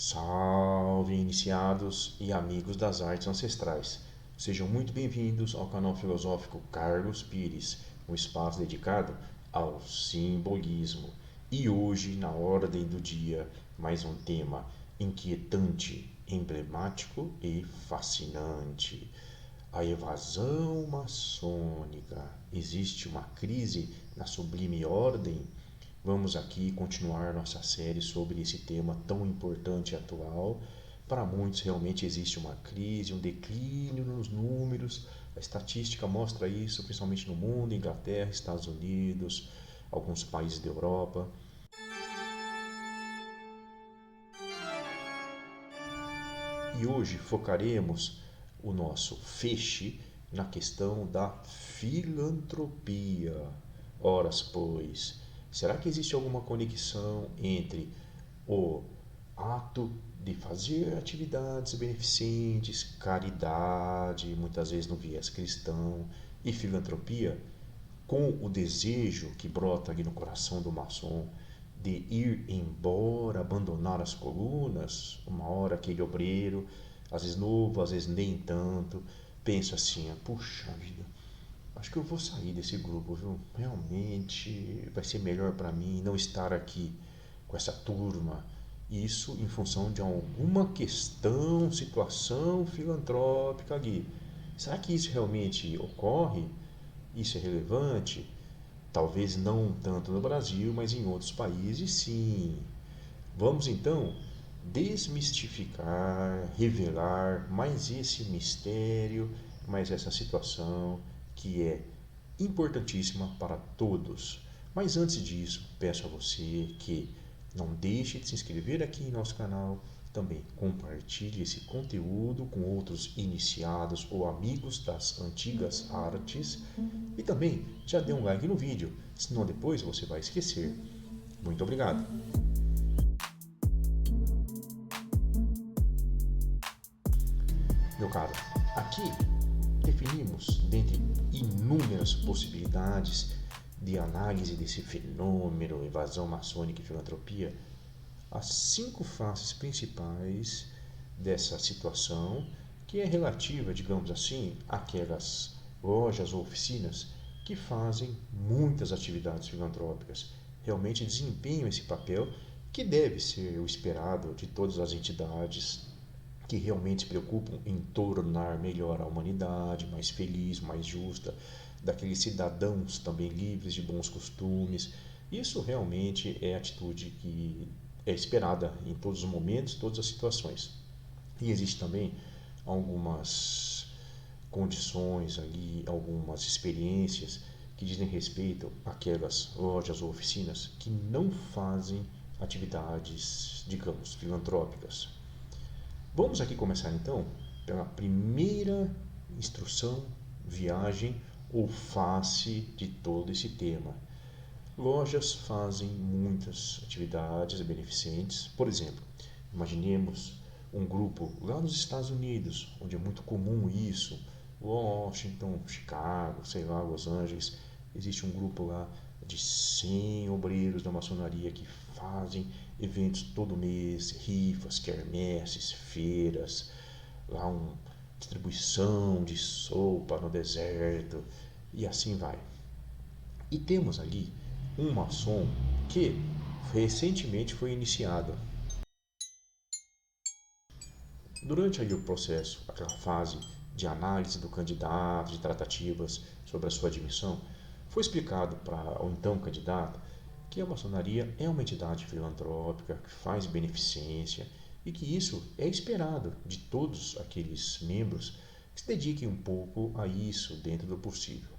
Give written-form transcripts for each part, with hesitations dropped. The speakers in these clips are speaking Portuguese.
Salve, iniciados e amigos das artes ancestrais. Sejam muito bem-vindos ao canal filosófico Carlos Pires, um espaço dedicado ao simbolismo. E hoje, na ordem do dia, mais um tema inquietante, emblemático e fascinante. A evasão maçônica. Existe uma crise na sublime ordem? Vamos aqui continuar nossa série sobre esse tema tão importante e atual. Para muitos, realmente existe uma crise, um declínio nos números. A estatística mostra isso, principalmente no mundo, Inglaterra, Estados Unidos, alguns países da Europa. E hoje focaremos o nosso feixe na questão da filantropia. Ora, pois, será que existe alguma conexão entre o ato de fazer atividades beneficentes, caridade, muitas vezes no viés cristão, e filantropia, com o desejo que brota ali no coração do maçom de ir embora, abandonar as colunas? Uma hora aquele obreiro, às vezes novo, às vezes nem tanto, pensa assim: puxa vida, acho que eu vou sair desse grupo, viu? Realmente vai ser melhor para mim não estar aqui com essa turma. Isso em função de alguma questão, situação filantrópica ali. Será que isso realmente ocorre? Isso é relevante? Talvez não tanto no Brasil, mas em outros países sim. Vamos então desmistificar, revelar mais esse mistério, mais essa situação que é importantíssima para todos. Mas antes disso, peço a você que não deixe de se inscrever aqui em nosso canal, também compartilhe esse conteúdo com outros iniciados ou amigos das antigas artes e também já dê um like no vídeo, senão depois você vai esquecer. Muito obrigado! Meu caro, aqui definimos, dentre inúmeras possibilidades de análise desse fenômeno, evasão maçônica e filantropia, as 5 faces principais dessa situação, que é relativa, digamos assim, àquelas lojas ou oficinas que fazem muitas atividades filantrópicas, realmente desempenham esse papel que deve ser o esperado de todas as entidades que realmente se preocupam em tornar melhor a humanidade, mais feliz, mais justa, daqueles cidadãos também livres de bons costumes. Isso realmente é a atitude que é esperada em todos os momentos, todas as situações. E existe também algumas condições ali, algumas experiências que dizem respeito àquelas lojas ou oficinas que não fazem atividades, digamos, filantrópicas. Vamos aqui começar então pela primeira instrução, viagem ou face de todo esse tema. Lojas fazem muitas atividades beneficentes. Por exemplo, imaginemos um grupo lá nos Estados Unidos, onde é muito comum isso, Washington, Chicago, sei lá, Los Angeles. Existe um grupo lá de 100 obreiros da maçonaria que fazem eventos todo mês, rifas, quermesses, feiras, lá uma distribuição de sopa no deserto e assim vai. E temos ali um maçom que recentemente foi iniciado. Durante aí o processo, aquela fase de análise do candidato, de tratativas sobre a sua admissão, foi explicado para o então candidato que a maçonaria é uma entidade filantrópica que faz beneficência e que isso é esperado de todos aqueles membros que se dediquem um pouco a isso dentro do possível.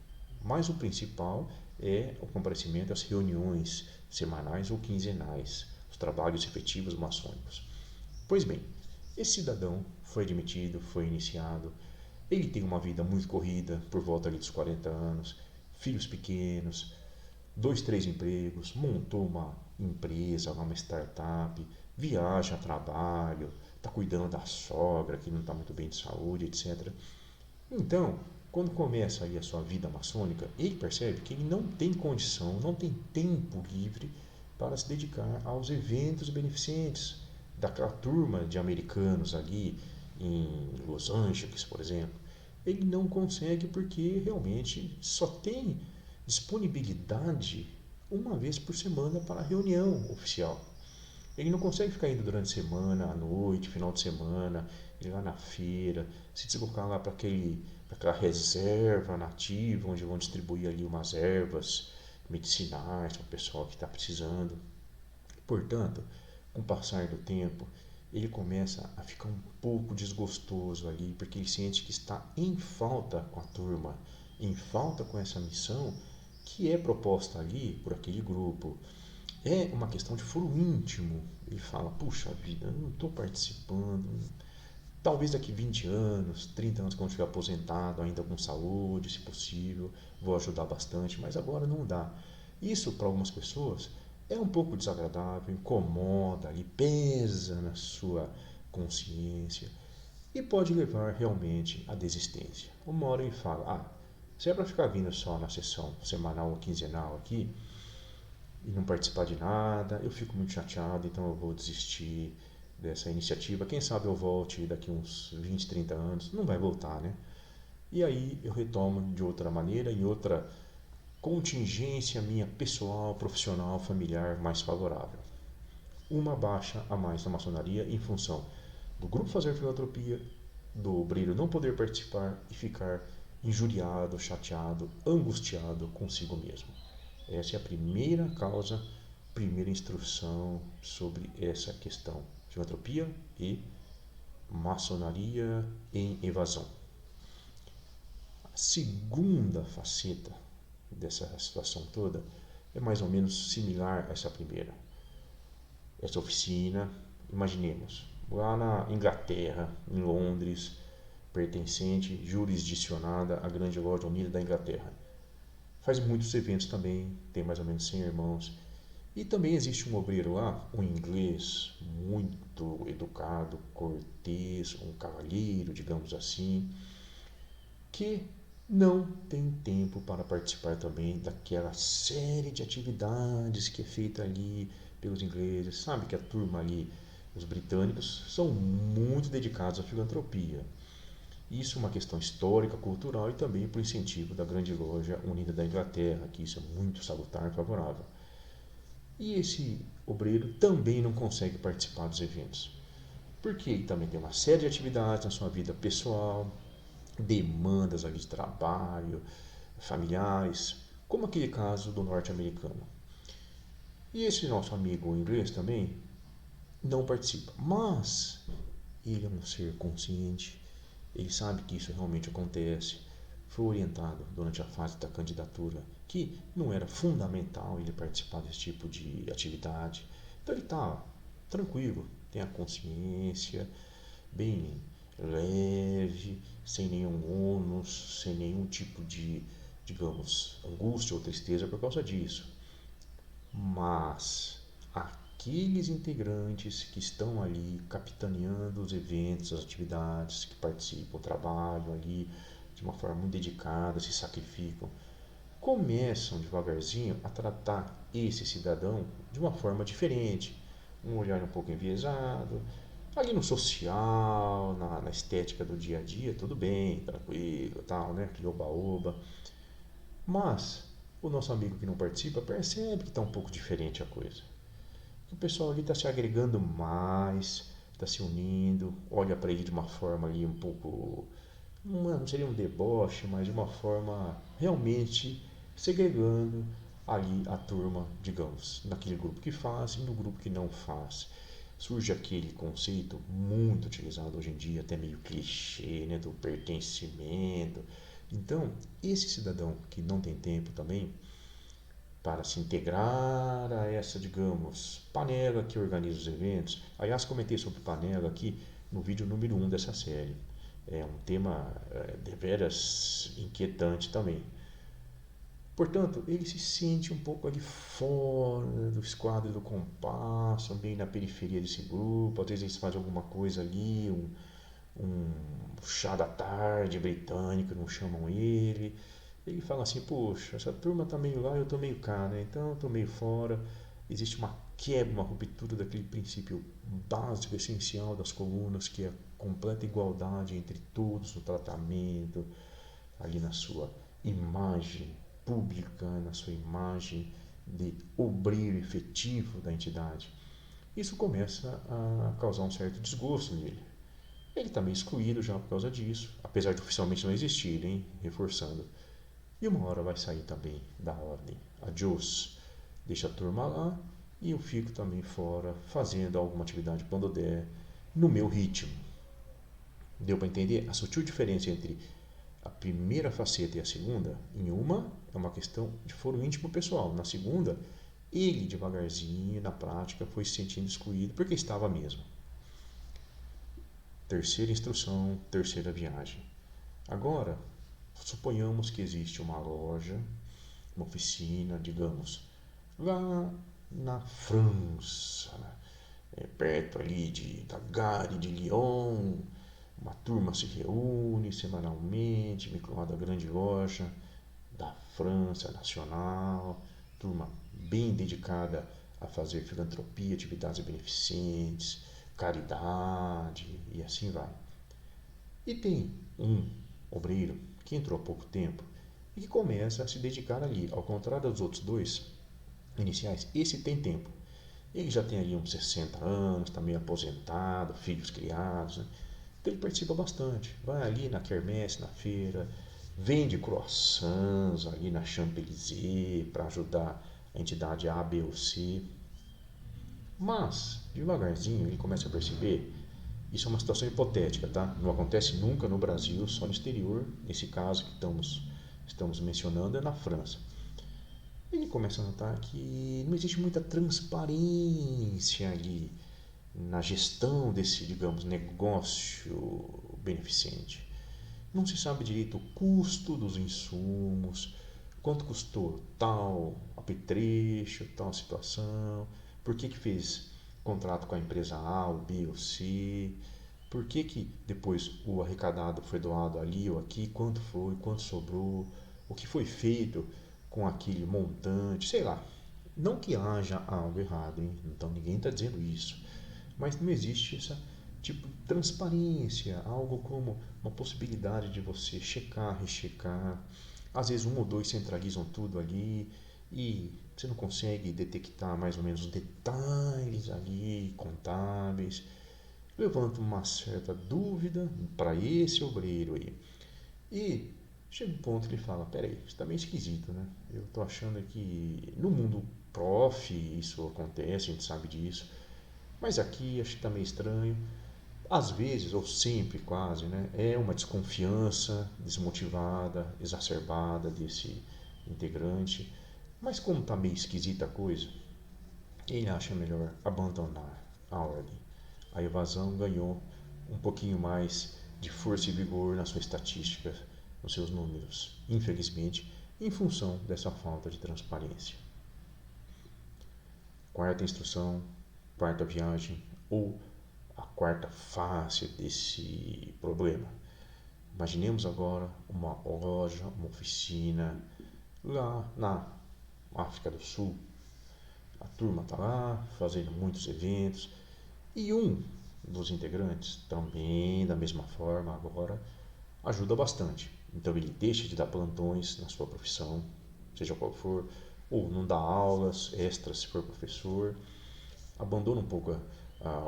Mas o principal é o comparecimento às reuniões semanais ou quinzenais, os trabalhos efetivos maçônicos. Pois bem, esse cidadão foi admitido, foi iniciado, ele tem uma vida muito corrida, por volta ali dos 40 anos, filhos pequenos, 2, 3 empregos, montou uma empresa, uma startup, viaja a trabalho, está cuidando da sogra que não está muito bem de saúde, etc. Então, quando começa aí a sua vida maçônica, ele percebe que ele não tem condição, não tem tempo livre para se dedicar aos eventos beneficentes daquela turma de americanos ali em Los Angeles, por exemplo, ele não consegue porque realmente só tem disponibilidade uma vez por semana para a reunião oficial. Ele não consegue ficar indo durante a semana, à noite, final de semana, ir lá na feira, se deslocar lá para aquela reserva nativa, onde vão distribuir ali umas ervas medicinais para o pessoal que está precisando. Portanto, com o passar do tempo, ele começa a ficar um pouco desgostoso ali, porque ele sente que está em falta com a turma, em falta com essa missão que é proposta ali por aquele grupo. É uma questão de foro íntimo. Ele fala: puxa vida, eu não estou participando. Talvez daqui 20 anos, 30 anos, quando eu estiver aposentado, ainda com saúde, se possível, vou ajudar bastante, mas agora não dá. Isso, para algumas pessoas, é um pouco desagradável, incomoda, ali, pesa na sua consciência e pode levar realmente à desistência. Uma hora ele fala: se é para ficar vindo só na sessão semanal ou quinzenal aqui, e não participar de nada, eu fico muito chateado, então eu vou desistir dessa iniciativa. Quem sabe eu volte daqui uns 20, 30 anos. Não vai voltar, né? E aí eu retomo de outra maneira, em outra contingência minha pessoal, profissional, familiar mais favorável. Uma baixa a mais na maçonaria em função do grupo fazer filantropia, do obreiro não poder participar e ficar injuriado, chateado, angustiado consigo mesmo. Essa é a primeira causa, primeira instrução sobre essa questão. Filantropia e maçonaria em evasão. A segunda faceta dessa situação toda é mais ou menos similar a essa primeira. Essa oficina, imaginemos, lá na Inglaterra, em Londres, pertencente, jurisdicionada à Grande Loja Unida da Inglaterra. Faz muitos eventos também, tem mais ou menos 100 irmãos. E também existe um obreiro lá, um inglês muito educado, cortês, um cavalheiro, digamos assim, que não tem tempo para participar também daquela série de atividades que é feita ali pelos ingleses. Sabe que a turma ali, os britânicos, são muito dedicados à filantropia. Isso é uma questão histórica, cultural e também por incentivo da Grande Loja Unida da Inglaterra, que isso é muito salutar e favorável. E esse obreiro também não consegue participar dos eventos, porque ele também tem uma série de atividades na sua vida pessoal, demandas ali de trabalho, familiares, como aquele caso do norte-americano. E esse nosso amigo inglês também não participa, mas ele é um ser consciente, ele sabe que isso realmente acontece, foi orientado durante a fase da candidatura que não era fundamental ele participar desse tipo de atividade. Então ele está tranquilo, tem a consciência bem leve, sem nenhum ônus, sem nenhum tipo de, digamos, angústia ou tristeza por causa disso. Mas aqueles integrantes que estão ali capitaneando os eventos, as atividades, que participam, trabalham ali de uma forma muito dedicada, se sacrificam, começam devagarzinho a tratar esse cidadão de uma forma diferente, um olhar um pouco enviesado. Ali no social, na estética do dia a dia, tudo bem, tranquilo, tal, né? Aquele oba-oba. Mas o nosso amigo que não participa percebe que está um pouco diferente a coisa. O pessoal ali está se agregando mais, está se unindo, olha para ele de uma forma ali um pouco, não seria um deboche, mas de uma forma realmente segregando ali a turma, digamos, naquele grupo que faz e no grupo que não faz. Surge aquele conceito muito utilizado hoje em dia, até meio clichê, né, do pertencimento. Então, esse cidadão que não tem tempo também para se integrar a essa, digamos, panela que organiza os eventos. Aliás, comentei sobre panela aqui no vídeo número 1 dessa série. É um tema deveras inquietante também. Portanto, ele se sente um pouco ali fora do esquadro do compasso, bem na periferia desse grupo. Às vezes eles fazem alguma coisa ali, um chá da tarde britânico, não chamam ele fala assim: poxa, essa turma tá meio lá, eu tô meio cá, né? Então eu tô meio fora. existe uma quebra, uma ruptura daquele princípio básico, essencial das colunas, que é a completa igualdade entre todos no tratamento, ali na sua imagem pública, na sua imagem de obreiro efetivo da entidade. Isso começa a causar um certo desgosto nele. Ele está meio excluído já por causa disso, apesar de oficialmente não existir, hein? Reforçando. E uma hora vai sair também da ordem. Adiós. Deixa a turma lá e eu fico também fora, fazendo alguma atividade quando der, no meu ritmo. Deu para entender a sutil diferença entre a primeira faceta e a segunda? Em uma, é uma questão de foro íntimo pessoal. Na segunda, ele devagarzinho, na prática, foi se sentindo excluído porque estava mesmo. Terceira instrução, terceira viagem. Agora, suponhamos que existe uma loja, uma oficina, digamos, lá na França, perto ali da Gare de Lyon. Uma turma se reúne semanalmente, me da grande loja da França Nacional, turma bem dedicada a fazer filantropia, atividades beneficentes, caridade e assim vai. E tem um obreiro que entrou há pouco tempo e que começa a se dedicar ali. Ao contrário dos outros dois iniciais, esse tem tempo. Ele já tem ali uns 60 anos, está meio aposentado, filhos criados, né? Então ele participa bastante. Vai ali na quermesse, na feira, vende croissants ali na Champs-Élysées para ajudar a entidade A, B ou C. Mas, devagarzinho, ele começa a perceber, isso é uma situação hipotética, tá? Não acontece nunca no Brasil, só no exterior. Nesse caso que estamos mencionando é na França. Ele começa a notar que não existe muita transparência ali na gestão desse, digamos, negócio beneficente. Não se sabe direito o custo dos insumos, quanto custou tal apetrecho, tal situação, por que fez contrato com a empresa A, ou B ou C, por que depois o arrecadado foi doado ali ou aqui, quanto foi, quanto sobrou, o que foi feito com aquele montante, sei lá. Não que haja algo errado, hein? Então ninguém está dizendo isso. Mas não existe essa tipo de transparência, algo como uma possibilidade de você checar, rechecar. Às vezes um ou dois centralizam tudo ali e você não consegue detectar mais ou menos os detalhes ali, contábeis. Levanta uma certa dúvida para esse obreiro aí. E chega um ponto que ele fala, peraí, isso está meio esquisito, né? Eu estou achando que no mundo prof isso acontece, a gente sabe disso, mas aqui acho que está meio estranho. Às vezes, ou sempre quase, né, é uma desconfiança desmotivada, exacerbada desse integrante. Mas como está meio esquisita a coisa, ele acha melhor abandonar a ordem. A evasão ganhou um pouquinho mais de força e vigor na sua estatística, nos seus números, infelizmente, em função dessa falta de transparência. Quarta instrução, quarta viagem ou a quarta face desse problema. Imaginemos agora uma loja, uma oficina lá na África do Sul. A turma está lá fazendo muitos eventos e um dos integrantes, também da mesma forma agora, ajuda bastante. Então ele deixa de dar plantões na sua profissão, seja qual for, ou não dá aulas extras se for professor, abandona um pouco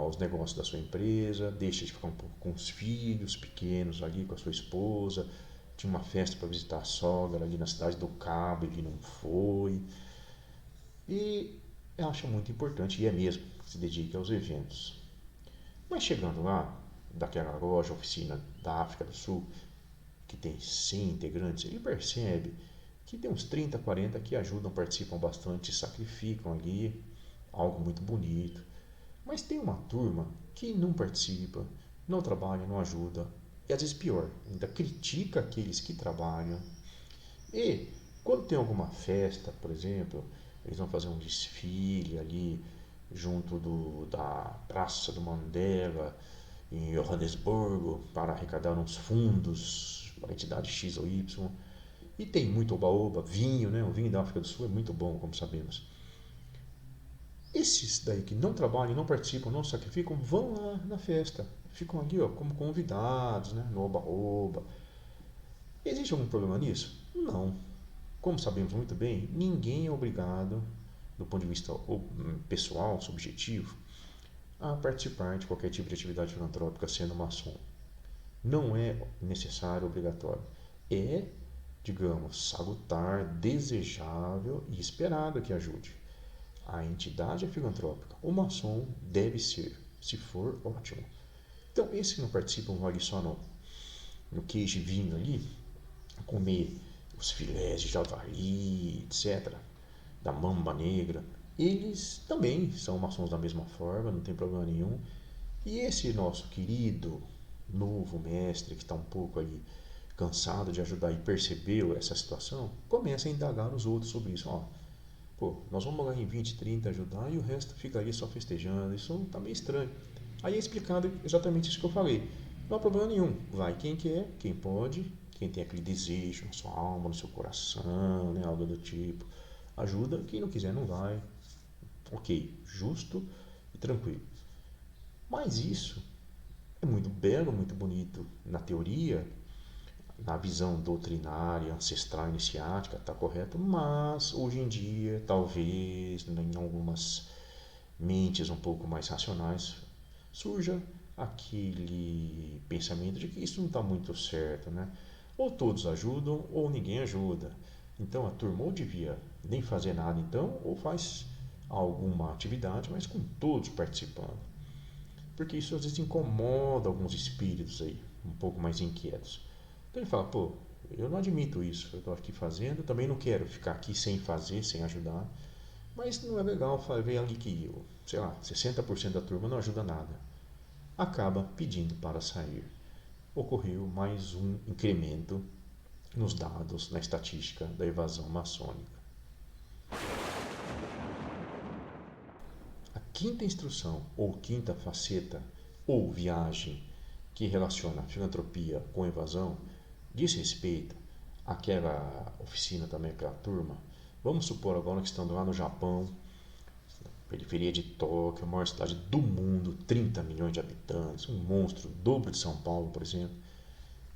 os negócios da sua empresa, deixa de ficar um pouco com os filhos pequenos ali, com a sua esposa. Tinha uma festa para visitar a sogra ali na cidade do Cabo, ele não foi. E eu acho muito importante, e é mesmo, que se dedique aos eventos. Mas chegando lá, daquela loja, oficina da África do Sul, que tem 100 integrantes, ele percebe que tem uns 30, 40 que ajudam, participam bastante, sacrificam ali, algo muito bonito. Mas tem uma turma que não participa, não trabalha, não ajuda, e às vezes pior, ainda critica aqueles que trabalham. E quando tem alguma festa, por exemplo, eles vão fazer um desfile ali junto da Praça do Mandela, em Johannesburgo, para arrecadar uns fundos para a entidade X ou Y. E tem muito oba-oba, vinho, né? O vinho da África do Sul é muito bom, como sabemos. Esses daí que não trabalham, não participam, não sacrificam, vão lá na festa. Ficam ali ó, como convidados, né, no oba-oba. Existe algum problema nisso? Não. Como sabemos muito bem, ninguém é obrigado, do ponto de vista pessoal, subjetivo, a participar de qualquer tipo de atividade filantrópica sendo maçom. Não é necessário, obrigatório. É, digamos, salutar, desejável e esperado que ajude. A entidade é filantrópica. O maçom deve ser. Se for, ótimo. Então, esses que não participam vão ali só no queijo e vinho ali, comer os filés de javali, etc., da mamba negra. Eles também são maçons da mesma forma, não tem problema nenhum. E esse nosso querido novo mestre, que está um pouco aí cansado de ajudar e percebeu essa situação, começa a indagar os outros sobre isso. Ó, pô, nós vamos lá em 20, 30 ajudar e o resto ficaria só festejando. Isso tá meio estranho. Aí é explicado exatamente isso que eu falei. Não há problema nenhum. Vai quem quer, quem pode, quem tem aquele desejo na sua alma, no seu coração, né, algo do tipo. Ajuda. Quem não quiser, não vai. Ok, justo e tranquilo. Mas isso é muito belo, muito bonito na teoria, na visão doutrinária, ancestral, iniciática, está correto, mas hoje em dia, talvez, em algumas mentes um pouco mais racionais, surja aquele pensamento de que isso não está muito certo, né? Ou todos ajudam ou ninguém ajuda. Então a turma ou devia nem fazer nada então, ou faz alguma atividade, mas com todos participando. Porque isso às vezes incomoda alguns espíritos aí, um pouco mais inquietos. Então ele fala, pô, eu não admito isso, eu estou aqui fazendo, também não quero ficar aqui sem fazer, sem ajudar, mas não é legal ver ali que, sei lá, 60% da turma não ajuda nada. Acaba pedindo para sair. Ocorreu mais um incremento nos dados, na estatística da evasão maçônica. A quinta instrução, ou quinta faceta, ou viagem que relaciona a filantropia com evasão, diz respeito àquela oficina também, àquela turma. Vamos supor agora que estando lá no Japão, periferia de Tóquio, a maior cidade do mundo, 30 milhões de habitantes, um monstro, o dobro de São Paulo, por exemplo.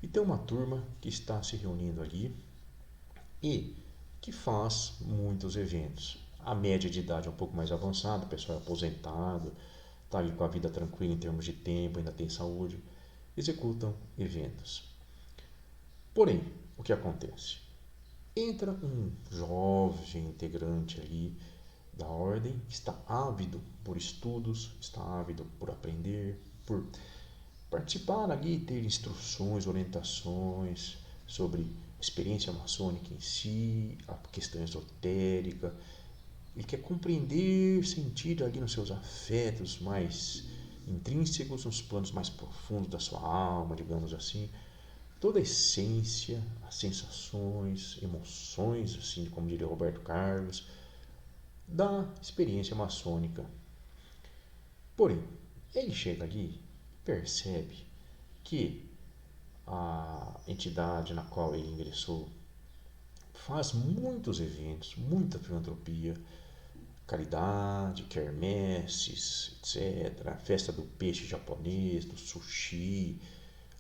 E tem uma turma que está se reunindo ali e que faz muitos eventos. A média de idade é um pouco mais avançada, o pessoal é aposentado, está ali com a vida tranquila em termos de tempo, ainda tem saúde, executam eventos. Porém, o que acontece? Entra um jovem integrante ali da ordem que está ávido por estudos, está ávido por aprender, por participar ali, ter instruções, orientações sobre a experiência maçônica em si, a questão esotérica. Ele quer compreender, sentir ali nos seus afetos mais intrínsecos, nos planos mais profundos da sua alma, digamos assim, toda a essência, as sensações, emoções, assim como diria Roberto Carlos, da experiência maçônica. Porém, ele chega ali e percebe que a entidade na qual ele ingressou faz muitos eventos, muita filantropia, caridade, quermesses, etc. Festa do peixe japonês, do sushi.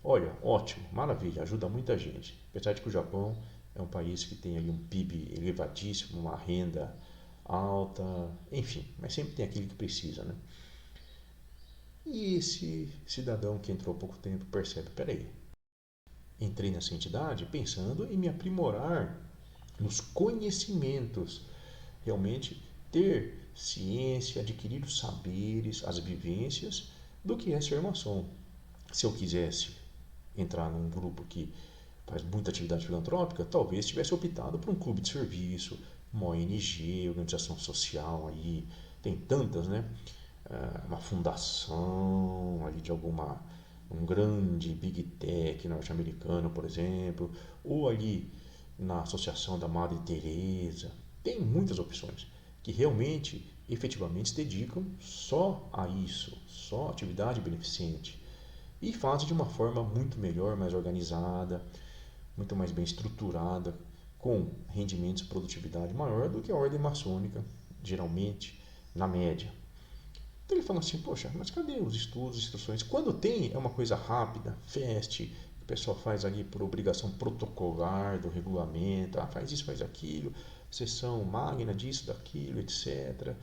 Olha, ótimo, maravilha, ajuda muita gente. Apesar de que o Japão é um país que tem ali um PIB elevadíssimo, uma renda alta, enfim, mas sempre tem aquele que precisa, né? E esse cidadão que entrou há pouco tempo percebe, peraí, entrei nessa entidade pensando em me aprimorar nos conhecimentos, realmente ter ciência, adquirir os saberes, as vivências do que é ser maçom. Se eu quisesse entrar num grupo que faz muita atividade filantrópica, talvez tivesse optado por um clube de serviço, uma ONG, organização social aí, tem tantas, né? Uma fundação ali de alguma um grande big tech norte-americano, por exemplo, ou ali na associação da Madre Teresa. Tem muitas opções que realmente, efetivamente, se dedicam só a isso, só atividade beneficente e fazem de uma forma muito melhor, mais organizada, muito mais bem estruturada, com rendimentos e produtividade maior do que a ordem maçônica, geralmente, na média. Então ele fala assim, poxa, mas cadê os estudos, instruções? Quando tem, é uma coisa rápida, fast, que o pessoal faz ali por obrigação protocolar do regulamento, faz isso, faz aquilo, sessão magna disso, daquilo, etc.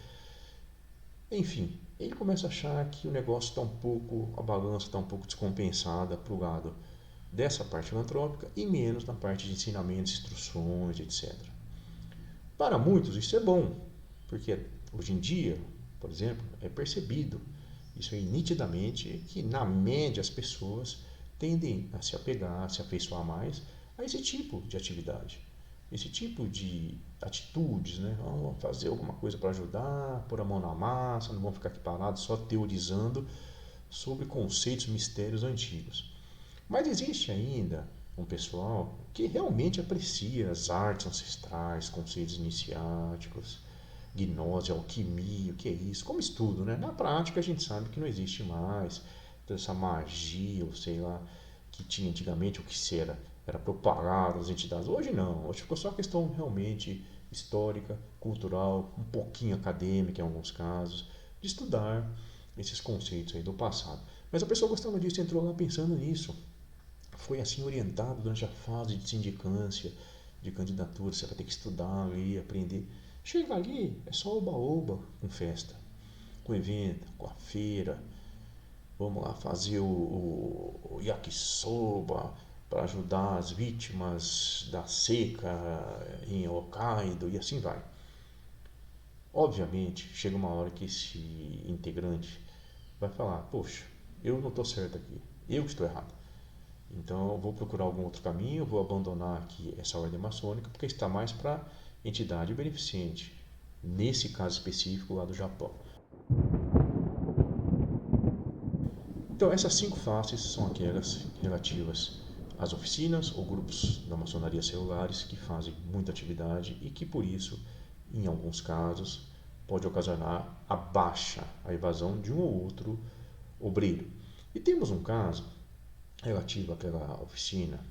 Enfim, ele começa a achar que o negócio está um pouco, a balança está um pouco descompensada para o lado dessa parte filantrópica e menos na parte de ensinamentos, instruções, etc. Para muitos isso é bom, porque hoje em dia, por exemplo, é percebido isso aí nitidamente que na média as pessoas tendem a se apegar, a se afeiçoar mais a esse tipo de atividade, esse tipo de atitudes, né? Vamos fazer alguma coisa para ajudar, pôr a mão na massa, não vamos ficar aqui parados só teorizando sobre conceitos, mistérios antigos. Mas existe ainda um pessoal que realmente aprecia as artes ancestrais, conceitos iniciáticos, gnose, alquimia, o que é isso, como estudo, né? Na prática a gente sabe que não existe mais toda essa magia, ou sei lá, que tinha antigamente, o que se era propagado as entidades. Hoje não, hoje ficou só questão realmente histórica, cultural, um pouquinho acadêmica em alguns casos, de estudar esses conceitos aí do passado. Mas a pessoa gostando disso entrou lá pensando nisso. Foi assim orientado durante a fase de sindicância, de candidatura, você vai ter que estudar ali, aprender. Chega ali, é só oba-oba com festa, com evento, com a feira. Vamos lá fazer o yakisoba para ajudar as vítimas da seca em Hokkaido e assim vai. Obviamente, chega uma hora que esse integrante vai falar: poxa, eu não estou certo aqui, eu que estou errado. Então eu vou procurar algum outro caminho, vou abandonar aqui essa ordem maçônica porque está mais para entidade beneficente, nesse caso específico lá do Japão. Então essas 5 faces são aquelas relativas às oficinas ou grupos da maçonaria celulares que fazem muita atividade e que por isso, em alguns casos, pode ocasionar a evasão de um ou outro obreiro. E temos um caso relativo àquela oficina,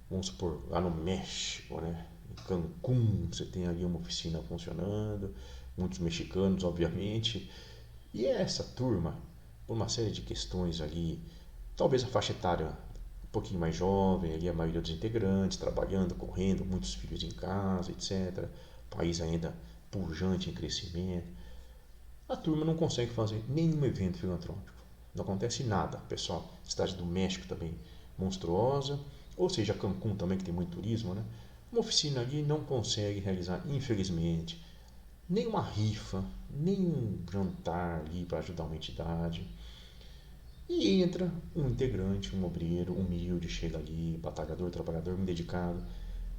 vamos supor, lá no México, né? Em Cancún, você tem ali uma oficina funcionando, muitos mexicanos, obviamente, e essa turma, por uma série de questões ali, talvez a faixa etária um pouquinho mais jovem, ali a maioria dos integrantes, trabalhando, correndo, muitos filhos em casa, etc. País ainda pujante em crescimento. A turma não consegue fazer nenhum evento filantrópico. Não acontece nada, pessoal. Cidade do México também monstruosa, ou seja, Cancún também que tem muito turismo, né? Uma oficina ali não consegue realizar, infelizmente, nem uma rifa, nem um jantar ali para ajudar uma entidade. E entra um integrante, um obreiro humilde, chega ali, batalhador, trabalhador, bem dedicado,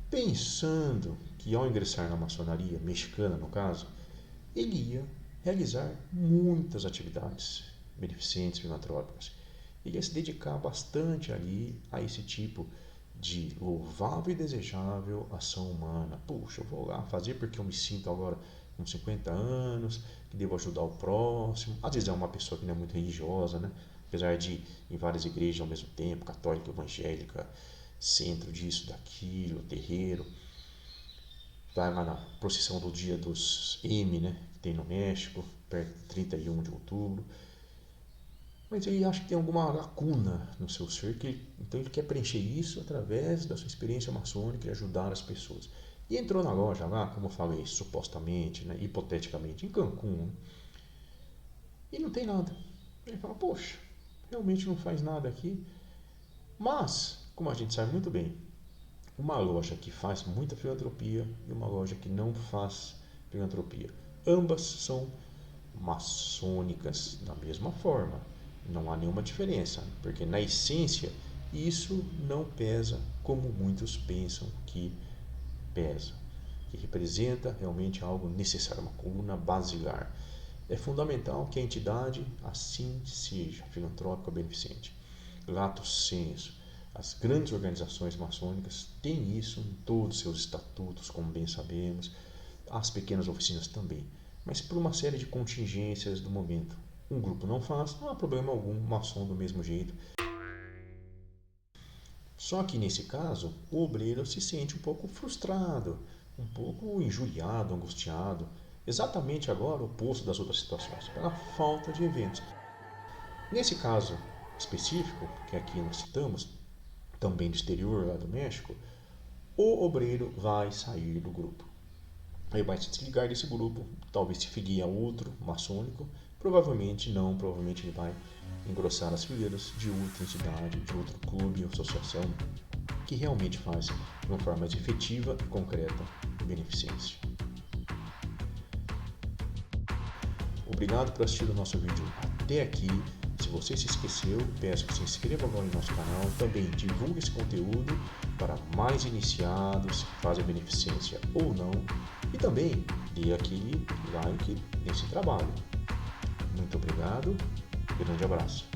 pensando que ao ingressar na maçonaria, mexicana no caso, ele ia realizar muitas atividades beneficentes, filantrópicas. Ele ia se dedicar bastante ali a esse tipo de louvável e desejável ação humana. Puxa, eu vou lá fazer porque eu me sinto agora com 50 anos, que devo ajudar o próximo. Às vezes é uma pessoa que não é muito religiosa, né? Apesar de ir em várias igrejas ao mesmo tempo, católica, evangélica, centro disso, daquilo, terreiro. Vai lá na procissão do dia dos M, né? Que tem no México, perto de 31 de outubro. Mas ele acha que tem alguma lacuna no seu ser, então ele quer preencher isso através da sua experiência maçônica e ajudar as pessoas. E entrou na loja lá, como eu falei, supostamente, né, hipoteticamente, em Cancún, né, e não tem nada. Ele fala, poxa, realmente não faz nada aqui. Mas, como a gente sabe muito bem, uma loja que faz muita filantropia e uma loja que não faz filantropia, ambas são maçônicas da mesma forma. Não há nenhuma diferença, porque na essência isso não pesa como muitos pensam que pesa, que representa realmente algo necessário, uma coluna basilar. É fundamental que a entidade assim seja, filantrópica ou beneficente. Lato sensu. As grandes organizações maçônicas têm isso em todos os seus estatutos, como bem sabemos, as pequenas oficinas também. Mas por uma série de contingências do momento, um grupo não faz, não há problema algum, maçom do mesmo jeito. Só que nesse caso, o obreiro se sente um pouco frustrado, um pouco injuriado, angustiado, exatamente agora o oposto das outras situações, pela falta de eventos. Nesse caso específico, que aqui nós citamos, também do exterior, lá do México, o obreiro vai sair do grupo. Aí vai se desligar desse grupo, talvez se filie a outro maçônico, provavelmente não, provavelmente ele vai engrossar as fileiras de outra entidade, de outro clube ou associação que realmente faz de uma forma mais efetiva e concreta beneficência. Obrigado por assistir o nosso vídeo até aqui. Se você se esqueceu, peço que se inscreva agora no nosso canal, também divulgue esse conteúdo para mais iniciados que fazem a beneficência ou não, e também dê aquele like nesse trabalho. Muito obrigado, grande abraço.